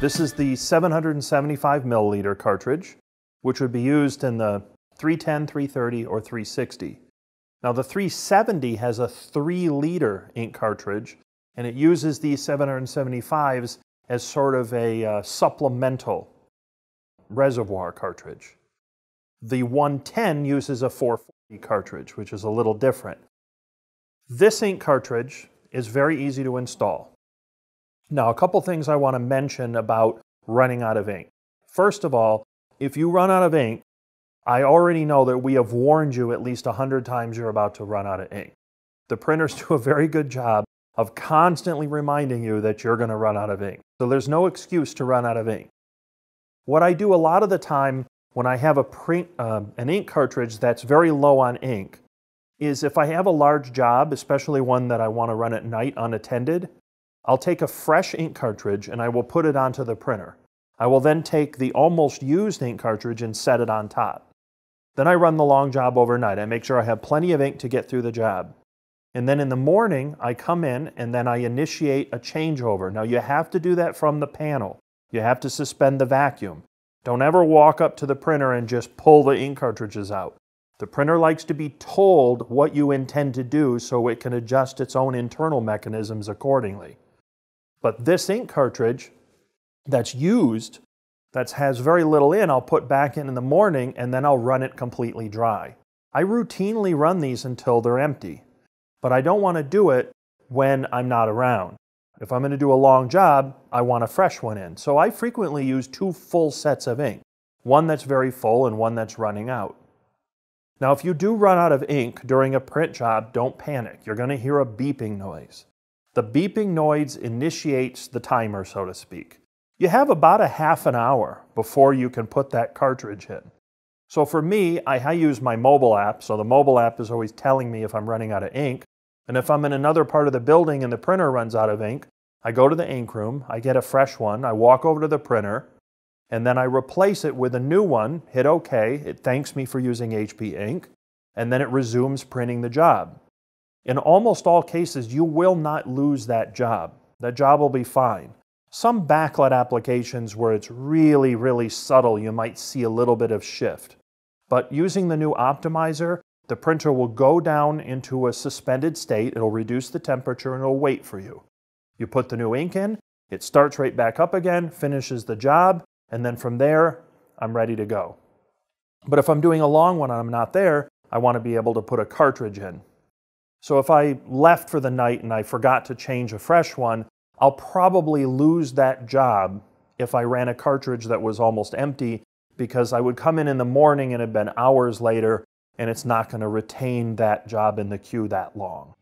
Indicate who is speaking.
Speaker 1: This is the 775 milliliter cartridge, which would be used in the 310, 330, or 360. Now the 370 has a 3-liter ink cartridge, and it uses these 775s as sort of a supplemental reservoir cartridge. The 110 uses a 440 cartridge, which is a little different. This ink cartridge is very easy to install. Now, a couple things I want to mention about running out of ink. First of all, if you run out of ink, I already know that we have warned you at least 100 times you're about to run out of ink. The printers do a very good job of constantly reminding you that you're going to run out of ink. So there's no excuse to run out of ink. What I do a lot of the time when I have an ink cartridge that's very low on ink is if I have a large job, especially one that I want to run at night unattended, I'll take a fresh ink cartridge and I will put it onto the printer. I will then take the almost used ink cartridge and set it on top. Then I run the long job overnight. I make sure I have plenty of ink to get through the job. And then in the morning, I come in and then I initiate a changeover. Now you have to do that from the panel. You have to suspend the vacuum. Don't ever walk up to the printer and just pull the ink cartridges out. The printer likes to be told what you intend to do so it can adjust its own internal mechanisms accordingly. But this ink cartridge that's used, that has very little in, I'll put back in the morning and then I'll run it completely dry. I routinely run these until they're empty, but I don't want to do it when I'm not around. If I'm going to do a long job, I want a fresh one in. So I frequently use 2 full sets of ink, one that's very full and one that's running out. Now, if you do run out of ink during a print job, don't panic. You're going to hear a beeping noise. The beeping noise initiates the timer, so to speak. You have about a half an hour before you can put that cartridge in. So for me, I use my mobile app, so the mobile app is always telling me if I'm running out of ink. And if I'm in another part of the building and the printer runs out of ink, I go to the ink room, I get a fresh one, I walk over to the printer, and then I replace it with a new one, hit OK, it thanks me for using HP ink, and then it resumes printing the job. In almost all cases, you will not lose that job. That job will be fine. Some backlit applications where it's really, really subtle, you might see a little bit of shift. But using the new optimizer, the printer will go down into a suspended state, it'll reduce the temperature, and it'll wait for you. You put the new ink in, it starts right back up again, finishes the job, and then from there, I'm ready to go. But if I'm doing a long one and I'm not there, I want to be able to put a cartridge in. So if I left for the night and I forgot to change a fresh one, I'll probably lose that job if I ran a cartridge that was almost empty, because I would come in the morning and it had been hours later, and it's not going to retain that job in the queue that long.